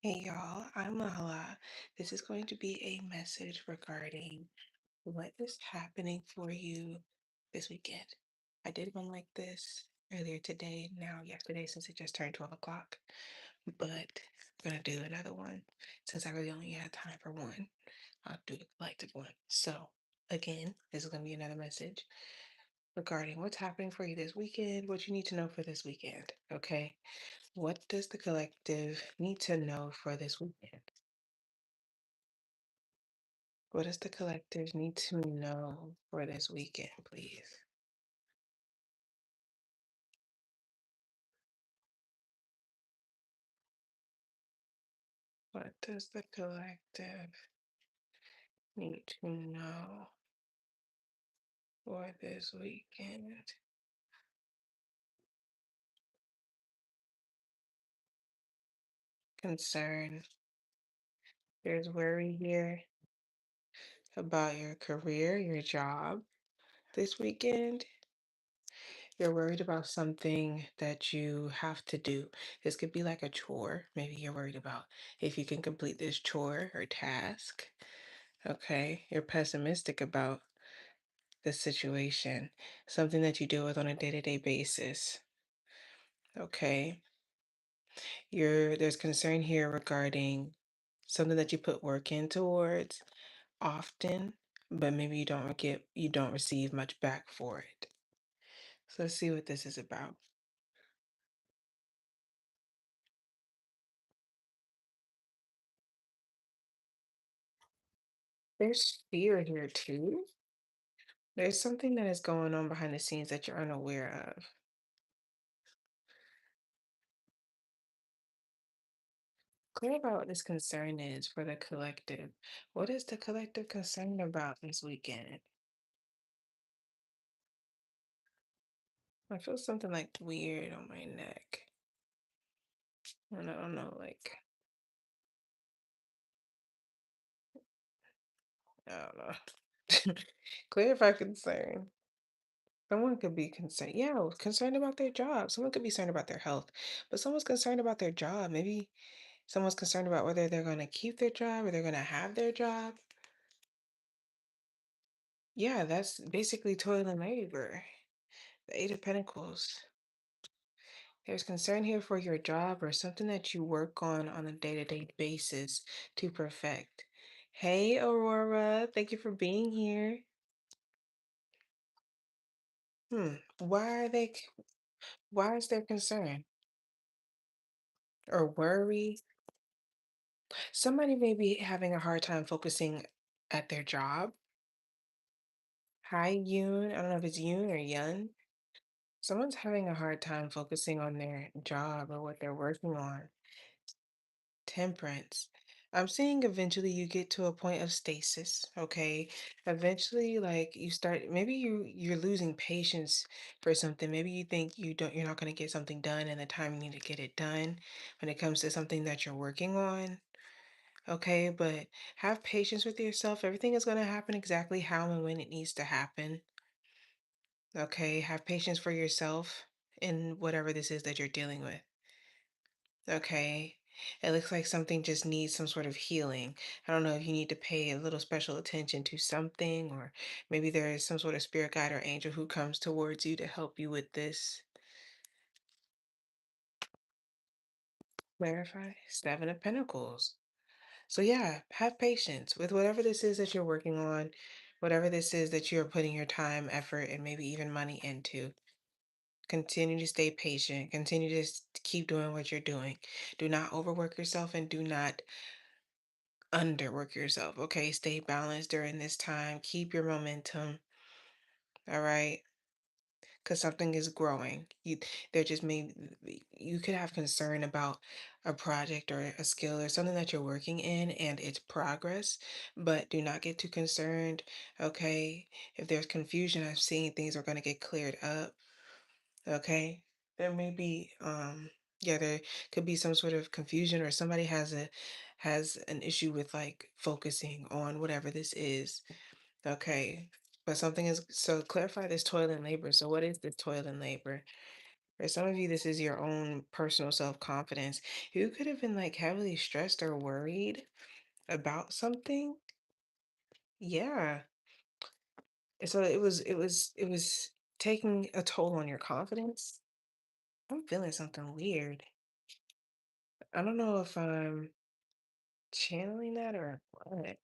Hey y'all, I'm Lala. This is going to be a message regarding what is happening for you this weekend. I did one like this earlier today, now yesterday, since it just turned 12 o'clock, but I'm gonna do another one since I really only had time for one. I'll do the collective one. So, again, this is gonna be another message regarding what's happening for you this weekend, what you need to know for this weekend, okay? What does the collective need to know for this weekend? What does the collective need to know for this weekend, please? What does the collective need to know for this weekend? Concern. There's worry here about your career, your job this weekend. You're worried about something that you have to do. This could be like a chore. Maybe you're worried about if you can complete this chore or task. Okay. You're pessimistic about the situation, something that you deal with on a day-to-day basis. Okay. There's concern here regarding something that you put work in towards often, but maybe you don't receive much back for it. So let's see what this is about. There's fear here too. There's something that is going on behind the scenes that you're unaware of. Clear about what this concern is for the collective. What is the collective concerned about this weekend? I feel something like weird on my neck. And I don't know, like, I don't know. Clarify concern. Someone could be concerned, yeah, concerned about their job. Someone could be concerned about their health, but someone's concerned about their job. Maybe someone's concerned about whether they're going to keep their job or they're going to have their job. Yeah, that's basically toil and labor. The Eight of Pentacles. There's concern here for your job or something that you work on a day-to-day basis to perfect. Hey, Aurora, thank you for being here. Why are why is there concern or worry? Somebody may be having a hard time focusing at their job. Hi, Yoon. I don't know if it's Yoon or Yun. Someone's having a hard time focusing on their job or what they're working on. Temperance. I'm seeing eventually you get to a point of stasis, okay? Eventually, like you start, maybe you're losing patience for something. Maybe you think you're not going to get something done in the time you need to get it done when it comes to something that you're working on. Okay, but have patience with yourself. Everything is going to happen exactly how and when it needs to happen. Okay, have patience for yourself in whatever this is that you're dealing with. Okay. It looks like something just needs some sort of healing. I don't know if you need to pay a little special attention to something, or maybe there is some sort of spirit guide or angel who comes towards you to help you with this. Clarify. Seven of Pentacles. So, yeah, have patience with whatever this is that you're working on, whatever this is that you're putting your time, effort, and maybe even money into. Continue to stay patient. Continue to keep doing what you're doing. Do not overwork yourself and do not underwork yourself. Okay, stay balanced during this time. Keep your momentum. All right, because something is growing. There just may you could have concern about a project or a skill or something that you're working in and its progress, but do not get too concerned. Okay, if there's confusion, I've seen things are going to get cleared up. Okay, there may be yeah, there could be some sort of confusion or somebody has an issue with like focusing on whatever this is. Okay. But something is so clarify this toil and labor. So what is this toil and labor? For some of you, this is your own personal self-confidence. You could have been like heavily stressed or worried about something. Yeah. And so it was taking a toll on your confidence. I'm feeling something weird. I don't know if I'm channeling that or what.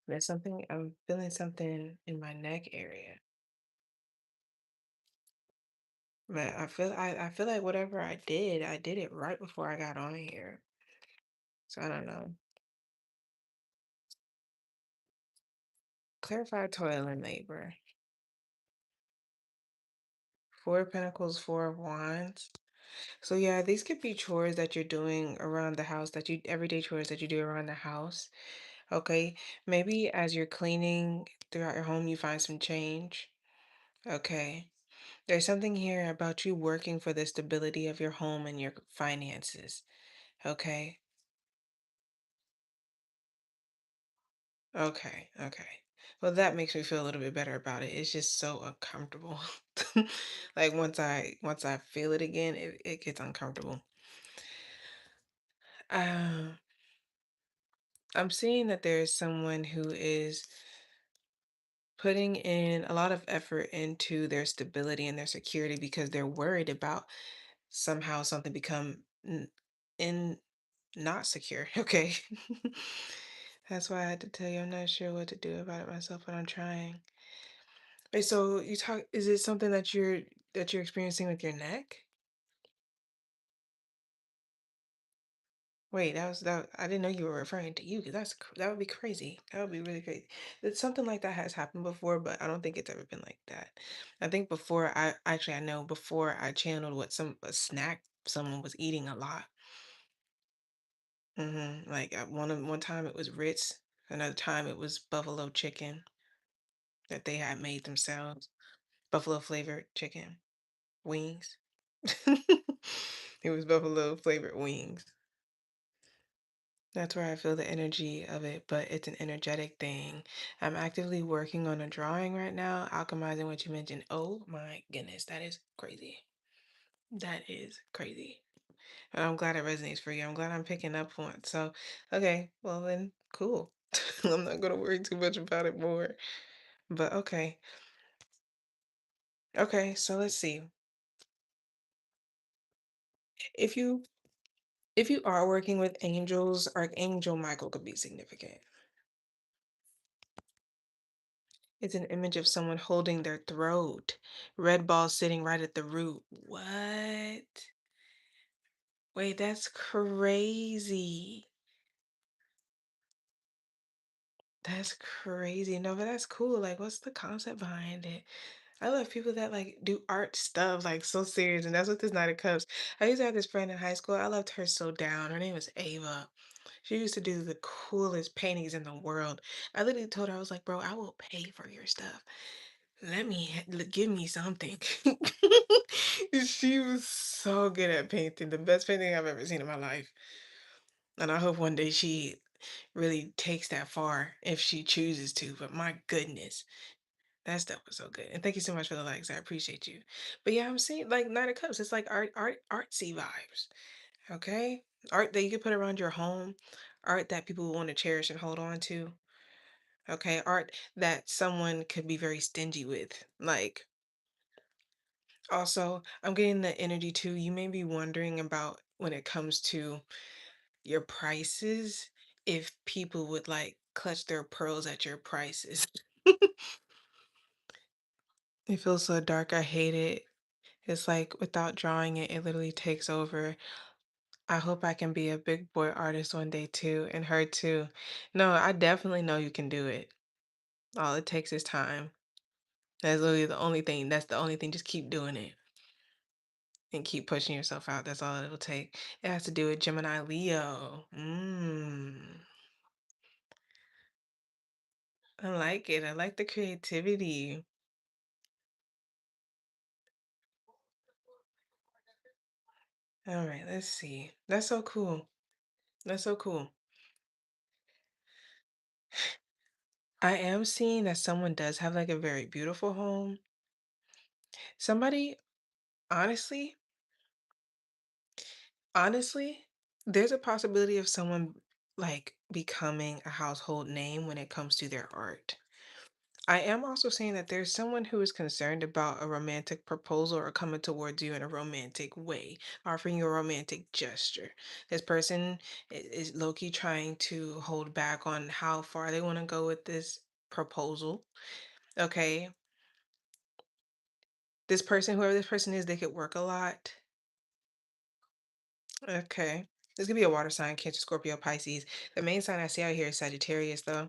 There's something I'm feeling something in my neck area. But I feel like whatever I did it right before I got on here. So I don't know. Clarified toil and labor. Four of Pentacles, Four of Wands. So yeah, these could be chores that you're doing around the house that you everyday chores that you do around the house. Okay. Maybe as you're cleaning throughout your home, you find some change. Okay. There's something here about you working for the stability of your home and your finances. Okay. Okay. Okay. Well, that makes me feel a little bit better about it. It's just so uncomfortable. Like once I feel it again, it gets uncomfortable. Um, I'm seeing that there's someone who is putting in a lot of effort into their stability and their security because they're worried about somehow something become in not secure. Okay. That's why I had to tell you I'm not sure what to do about it myself, but I'm trying. Wait, so is it something that you're experiencing with your neck? Wait, that I didn't know you were referring to you because that would be crazy. That would be really crazy. It's something like that has happened before, but I don't think it's ever been like that. I think before I know before I channeled what a snack someone was eating a lot. Like one time it was Ritz, another time it was buffalo chicken that they had made themselves, buffalo flavored chicken wings. It was buffalo flavored wings. That's where I feel the energy of it, but it's an energetic thing. I'm actively working on a drawing right now, alchemizing what you mentioned. Oh my goodness, that is crazy. That is crazy. And I'm glad it resonates for you. I'm glad I'm picking up on it. So, okay, well then, cool. I'm not gonna worry too much about it more. But okay. Okay, so let's see. If you if you are working with angels, Archangel Michael could be significant. It's an image of someone holding their throat. Red ball sitting right at the root. What? Wait, that's crazy. That's crazy. No, but that's cool. Like, what's the concept behind it? I love people that like do art stuff like so serious, and that's what this Night of Cups. I used to have this friend in high school. I loved her so down. Her name was Ava. She used to do the coolest paintings in the world. I literally told her, I was like, bro, I will pay for your stuff. Give me something. She was so good at painting, the best painting I've ever seen in my life. And I hope one day she really takes that far if she chooses to. But my goodness, that stuff was so good. And thank you so much for the likes. I appreciate you. But yeah, I'm seeing like Nine of Cups. It's like artsy vibes. Okay. Art that you can put around your home, art that people want to cherish and hold on to. Okay. Art that someone could be very stingy with. Like, also, I'm getting the energy too. You may be wondering about when it comes to your prices, if people would like clutch their pearls at your prices. It feels so dark. I hate it. It's like without drawing it, it literally takes over. I hope I can be a big boy artist one day too, and her too. No, I definitely know you can do it. All it takes is time. That's literally the only thing. That's the only thing. Just keep doing it and keep pushing yourself out. That's all it'll take. It has to do with Gemini Leo. I like it. I like the creativity. All right, let's see. That's so cool. That's so cool. I am seeing that someone does have like a very beautiful home. Somebody, honestly, Honestly, there's a possibility of someone like becoming a household name when it comes to their art. I am also saying that there's someone who is concerned about a romantic proposal or coming towards you in a romantic way, offering you a romantic gesture. This person is low-key trying to hold back on how far they want to go with this proposal. Okay. This person, whoever this person is, they could work a lot. Okay. This could be a water sign, Cancer, Scorpio, Pisces. The main sign I see out here is Sagittarius, though.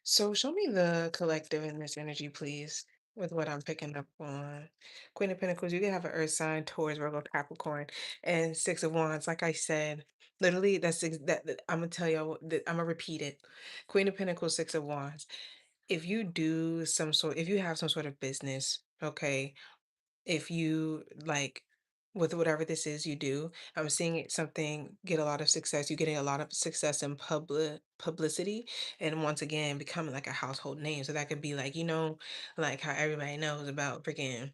So show me the collective in this energy, please, with what I'm picking up on. Queen of Pentacles, you can have an Earth sign, Taurus, Virgo, Capricorn, and Six of Wands. Like I said, literally, I'm gonna tell you, I'm gonna repeat it. Queen of Pentacles, Six of Wands. If you have some sort of business, okay, if you like with whatever this is you do, I'm seeing it something get a lot of success. You're getting a lot of success in publicity, and once again becoming like a household name. So that could be like, like how everybody knows about freaking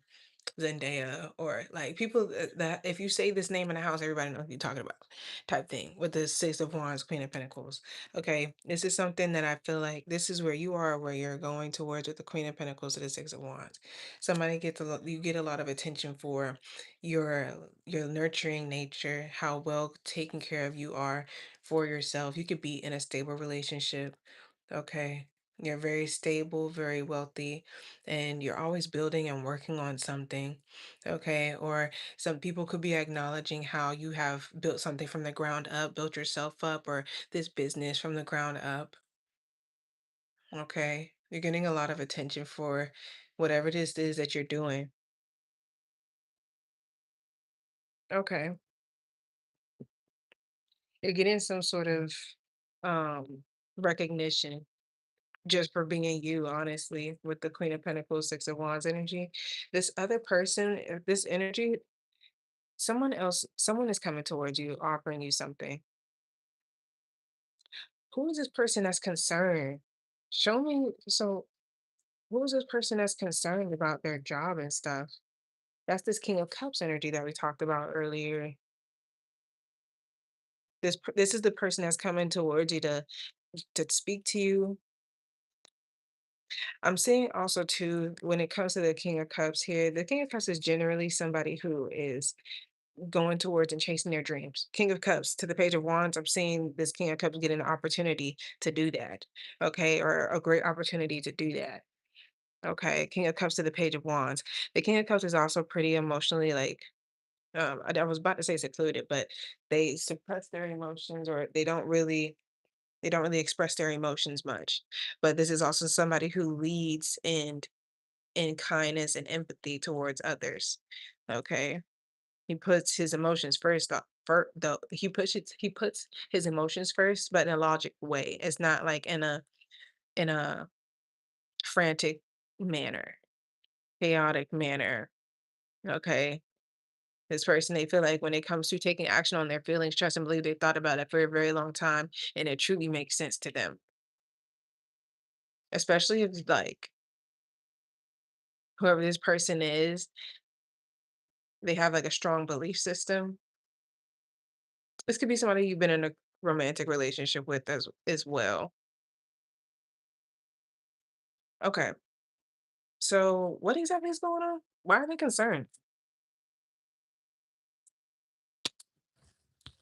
Zendaya, or like people that if you say this name in the house, everybody knows who you're talking about, type thing. With the Six of Wands, Queen of Pentacles. Okay, this is something that I feel like this is where you are, where you're going towards with the Queen of Pentacles to the Six of Wands. Somebody gets you get a lot of attention for your nurturing nature, how well taken care of you are for yourself. You could be in a stable relationship. Okay. You're very stable, very wealthy, and you're always building and working on something. Okay. Or some people could be acknowledging how you have built something from the ground up, built yourself up, or this business from the ground up. Okay. You're getting a lot of attention for whatever this is that you're doing. Okay. You're getting some sort of um recognition just for being you, honestly, with the Queen of Pentacles, Six of Wands energy. This other person, this energy, someone is coming towards you, offering you something. Who is this person that's concerned? Show me. So, who is this person that's concerned about their job and stuff? That's this King of Cups energy that we talked about earlier. This is the person that's coming towards you to speak to you. I'm seeing also too, when it comes to the King of Cups here, the King of Cups is generally somebody who is going towards and chasing their dreams. King of Cups to the Page of Wands, I'm seeing this King of Cups get an opportunity to do that. Okay, or a great opportunity to do that. Okay, King of Cups to the Page of Wands. The King of Cups is also pretty emotionally like I was about to say secluded, but they suppress their emotions, or they don't really express their emotions much. But this is also somebody who leads in kindness and empathy towards others. Okay. He puts his emotions first. Though he puts his emotions first, but in a logic way. It's not like in a frantic manner, chaotic manner. Okay. This person, they feel like when it comes to taking action on their feelings, trust and believe they thought about it for a very long time, and it truly makes sense to them. Especially if like whoever this person is, they have like a strong belief system. This could be somebody you've been in a romantic relationship with as well. Okay. So what exactly is going on? Why are they concerned?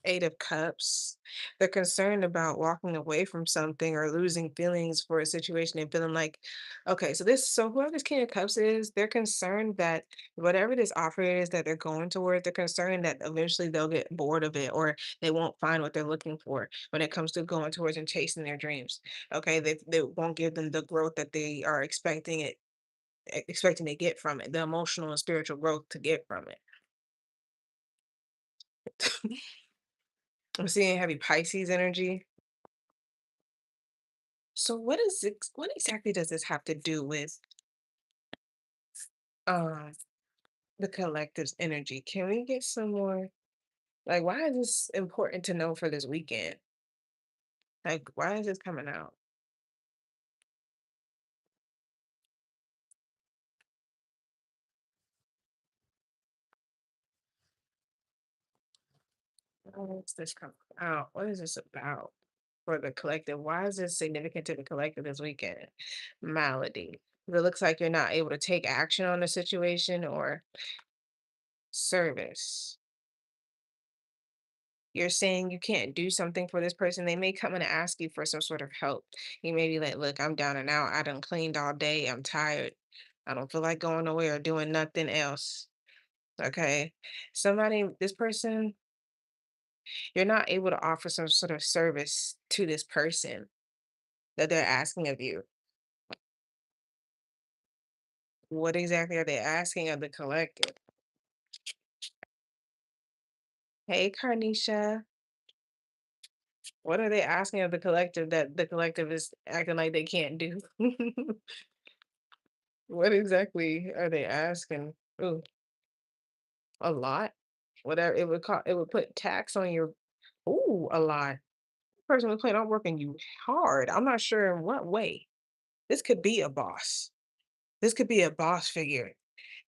Eight of Cups. They're concerned about walking away from something or losing feelings for a situation and feeling like, okay, so whoever this King of Cups is, they're concerned that whatever this offer is that they're going toward, they're concerned that eventually they'll get bored of it, or they won't find what they're looking for when it comes to going towards and chasing their dreams. Okay, they won't give them the growth that they are expecting to get from it, the emotional and spiritual growth to get from it. I'm seeing heavy Pisces energy. So what exactly does this have to do with um the collective's energy? Can we get some more, like, why is this important to know for this weekend? Like, why is this coming out? What's this come out? What is this about for the collective? Why is this significant to the collective this weekend? Malady. It looks like you're not able to take action on the situation or service. You're saying you can't do something for this person. They may come and ask you for some sort of help. You may be like, look, I'm down and out. I done cleaned all day. I'm tired. I don't feel like going nowhere or doing nothing else. Okay. This person, you're not able to offer some sort of service to this person that they're asking of you. What exactly are they asking of the collective? Hey, Carnisha, what are they asking of the collective that the collective is acting like they can't do? What exactly are they asking? Ooh, a lot? Whatever it would put tax on your, ooh, a lot. Person was planning on working you hard. I'm not sure in what way. This could be a boss. This could be a boss figure.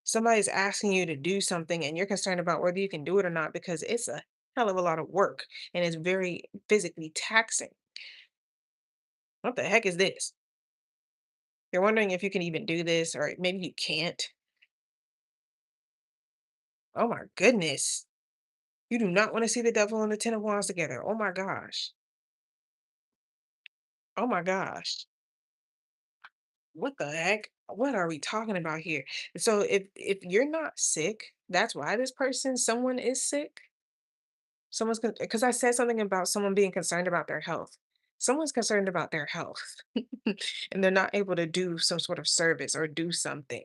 Somebody's asking you to do something and you're concerned about whether you can do it or not because it's a hell of a lot of work and it's very physically taxing. What the heck is this? You're wondering if you can even do this or maybe you can't. Oh my goodness. You do not want to see the devil and the ten of wands together. Oh my gosh. Oh my gosh. What the heck? What are we talking about here? So if you're not sick, that's why someone is sick. Someone's because I said something about someone being concerned about their health. Someone's concerned about their health and they're not able to do some sort of service or do something.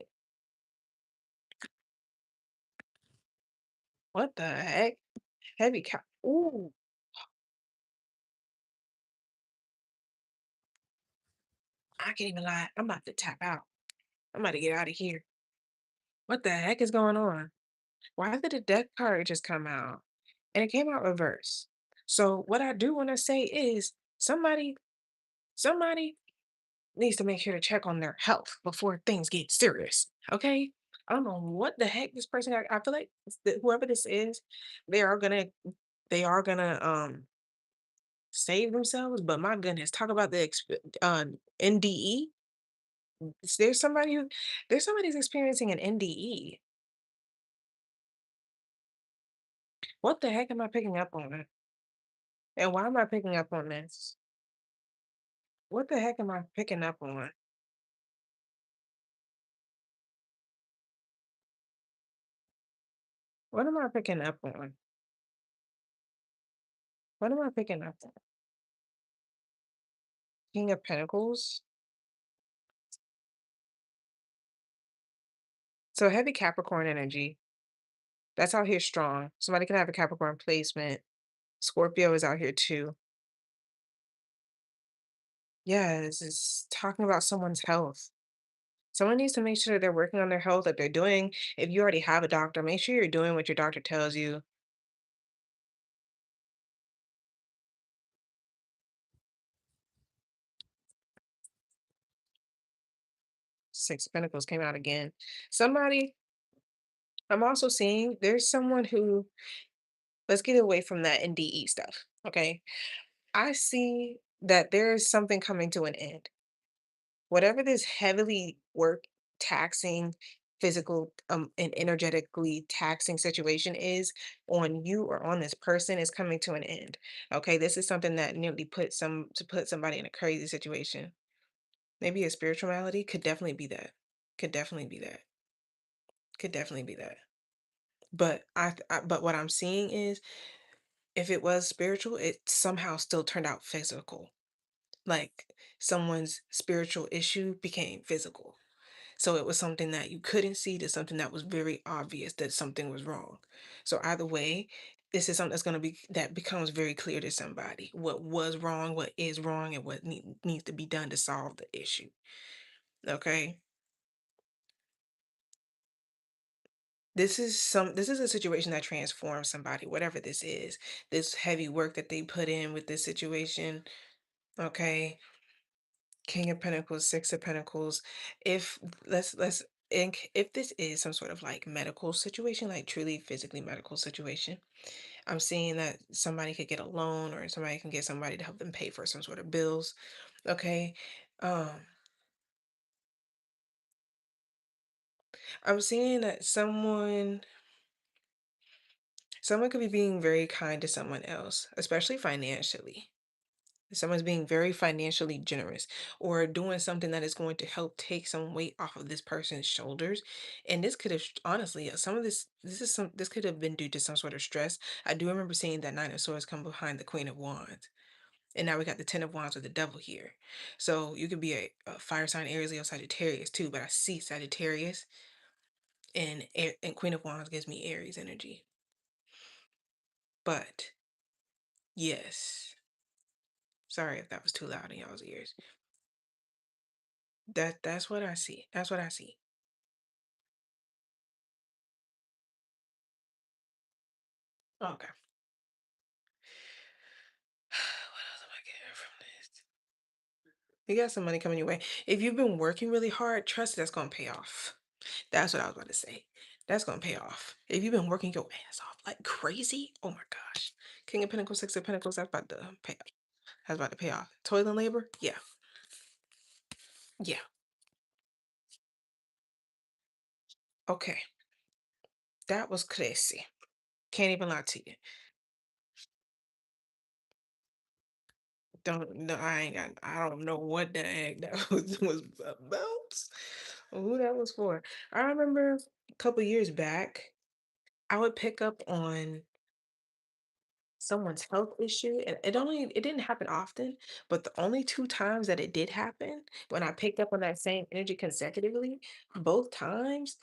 What the heck? Heavy cow. Ooh, I can't even lie. I'm about to tap out. I'm about to get out of here. What the heck is going on? Why did the death card just come out? And it came out reverse. So what I do want to say is somebody needs to make sure to check on their health before things get serious. Okay? I don't know what the heck this person I feel like whoever this is, they are gonna they are gonna save themselves, but my goodness, talk about NDE. There's somebody who there's somebody who's experiencing an NDE. What the heck am I picking up on? And why am I picking up on this? What the heck am I picking up on? What am I picking up on? What am I picking up on? King of Pentacles. So heavy Capricorn energy. That's out here strong. Somebody can have a Capricorn placement. Scorpio is out here too. Yeah, this is talking about someone's health. Someone needs to make sure that they're working on their health, that they're doing, if you already have a doctor, make sure you're doing what your doctor tells you. Six of Pentacles came out again. Somebody, I'm also seeing there's someone who, let's get away from that NDE stuff. Okay. I see that there is something coming to an end. Whatever this heavily work taxing, physical and energetically taxing situation is on you or on this person is coming to an end. Okay. This is something that nearly put somebody in a crazy situation. Maybe a spirituality could definitely be that. Could definitely be that. Could definitely be that. But what I'm seeing is if it was spiritual, it somehow still turned out physical. Like someone's spiritual issue became physical. So it was something that you couldn't see to something that was very obvious that something was wrong. So either way, this is something that's going to be that becomes very clear to somebody what was wrong, what is wrong, and what needs to be done to solve the issue. Okay. This is a situation that transforms somebody, whatever this is. This heavy work that they put in with this situation. Okay. King of Pentacles, Six of Pentacles. If let's if this is some sort of like medical situation, like truly physically medical situation, I'm seeing that somebody could get a loan or somebody can get somebody to help them pay for some sort of bills. Okay. Um, I'm seeing that someone could be being very kind to someone else, especially financially. Someone's being very financially generous or doing something that is going to help take some weight off of this person's shoulders. And this could have honestly, some of this could have been due to some sort of stress. I do remember seeing that Nine of Swords come behind the Queen of Wands. And now we got the Ten of Wands with the devil here. So you could be a fire sign, Aries, Leo, Sagittarius too, but I see Sagittarius and Queen of Wands gives me Aries energy. But yes, sorry if that was too loud in y'all's ears. That's what I see. That's what I see. Okay. What else am I getting from this? You got some money coming your way. If you've been working really hard, trust that's gonna pay off. That's what I was about to say. That's gonna pay off. If you've been working your ass off like crazy, oh my gosh. King of Pentacles, Six of Pentacles, that's about to pay off. That's about to pay off. Toil and labor? Yeah. Yeah. Okay. That was crazy. Can't even lie to you. Don't no, I ain't got I don't know what the heck that was about. Who that was for. I remember a couple years back, I would pick up on someone's health issue, and it didn't happen often, but the only 2 times that it did happen, when I picked up on that same energy consecutively, both times,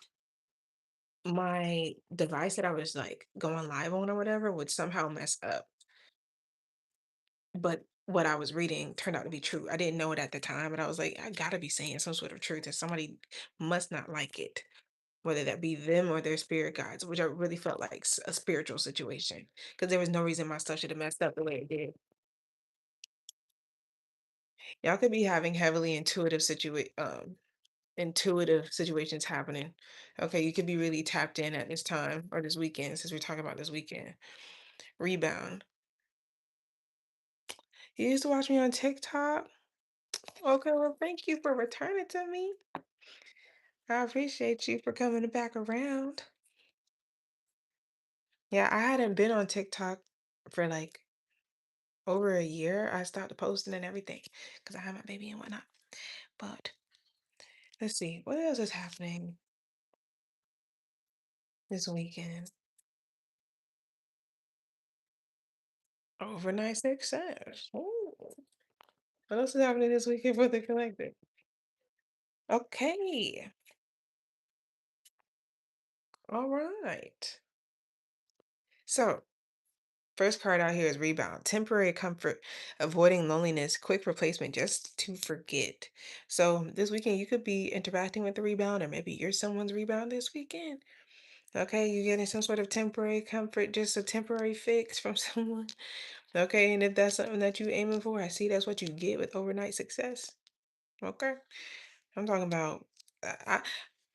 my device that I was, like, going live on or whatever would somehow mess up, but what I was reading turned out to be true. I didn't know it at the time, but I was like, "I gotta be saying some sort of truth, and somebody must not like it." Whether that be them or their spirit guides, which I really felt like a spiritual situation, because there was no reason my stuff should have messed up the way it did. Y'all could be having heavily intuitive situations happening. Okay, you could be really tapped in at this time or this weekend, since we're talking about this weekend. Rebound. You used to watch me on TikTok? Okay, well, thank you for returning to me. I appreciate you for coming back around. Yeah, I hadn't been on TikTok for like over a year. I stopped posting and everything because I had my baby and whatnot. But let's see, what else is happening this weekend? Overnight success. Ooh. What else is happening this weekend for the collective? Okay. All right. So, first card out here is rebound. Temporary comfort, avoiding loneliness, quick replacement just to forget. So, this weekend you could be interacting with the rebound, or maybe you're someone's rebound this weekend. Okay, you're getting some sort of temporary comfort, just a temporary fix from someone. Okay, and if that's something that you're aiming for, I see that's what you get with overnight success. Okay. I'm talking about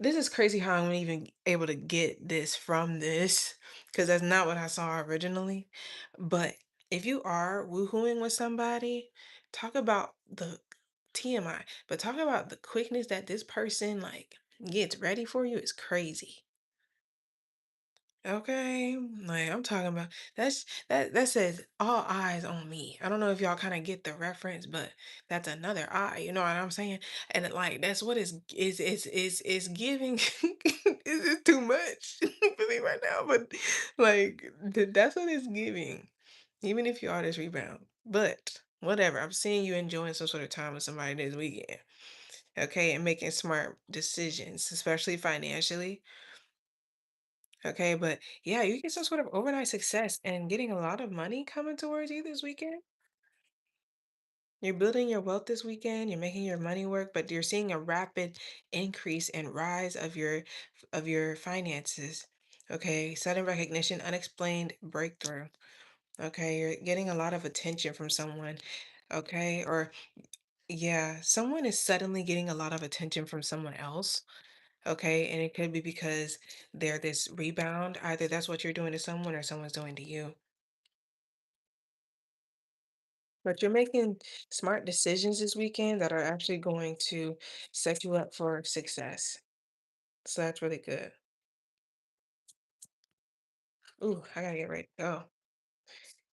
this is crazy how I'm even able to get this from this because that's not what I saw originally. But if you are woohooing with somebody, talk about the TMI, but talk about the quickness that this person like gets ready for you is crazy. Okay, like I'm talking about that says all eyes on me. I don't know if y'all kind of get the reference, but that's another eye, you know what I'm saying? And like that's what is giving is too much for me right now, but like that's what it's giving. Even if you are this rebound. But whatever. I'm seeing you enjoying some sort of time with somebody this weekend. Okay, and making smart decisions, especially financially. Okay, but yeah, you get some sort of overnight success and getting a lot of money coming towards you this weekend. You're building your wealth this weekend, you're making your money work, but you're seeing a rapid increase and rise of your finances. Okay, sudden recognition, unexplained breakthrough. Okay, you're getting a lot of attention from someone. Okay, or yeah, someone is suddenly getting a lot of attention from someone else. Okay, and it could be because they're this rebound. Either that's what you're doing to someone or someone's doing to you. But you're making smart decisions this weekend that are actually going to set you up for success. So that's really good. Ooh, I gotta get ready to go.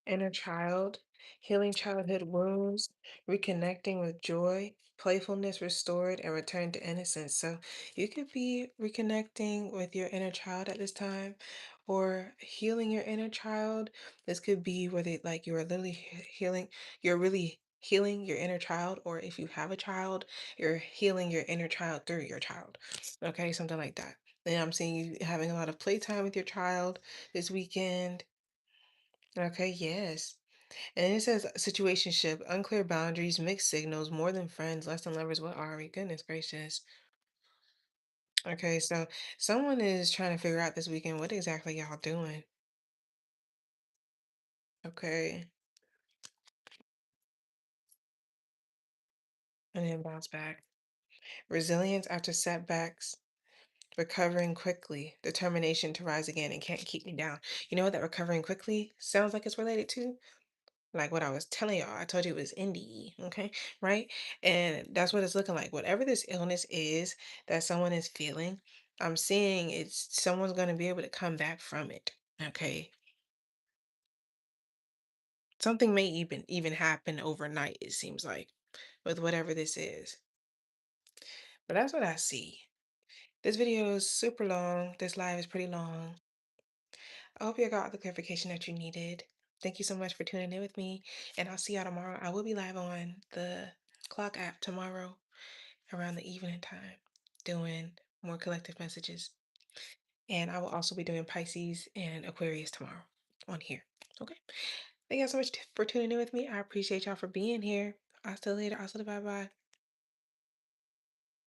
Inner child, healing childhood wounds, reconnecting with joy, playfulness restored, and return to innocence. So you could be reconnecting with your inner child at this time or healing your inner child. This could be whether like you're literally healing, you're really healing your inner child, or if you have a child, you're healing your inner child through your child. Okay, something like that. And I'm seeing you having a lot of playtime with your child this weekend. Okay, yes. And it says situationship, unclear boundaries, mixed signals, more than friends, less than lovers. What are we? Goodness gracious. Okay, so someone is trying to figure out this weekend what exactly y'all doing. Okay, and then bounce back. Resilience after setbacks, recovering quickly, determination to rise again and can't keep me down. You know what that recovering quickly sounds like it's related to? Like what I was telling y'all, I told you it was indie, okay, right? And that's what it's looking like. Whatever this illness is that someone is feeling, I'm seeing it's someone's going to be able to come back from it, okay? Something may even happen overnight, it seems like, with whatever this is. But that's what I see. This video is super long. This live is pretty long. I hope you got the clarification that you needed. Thank you so much for tuning in with me, and I'll see y'all tomorrow. I will be live on the Clock app tomorrow around the evening time doing more collective messages. And I will also be doing Pisces and Aquarius tomorrow on here. Okay. Thank you all so much for tuning in with me. I appreciate y'all for being here. I'll see you later. I'll see you. Bye bye.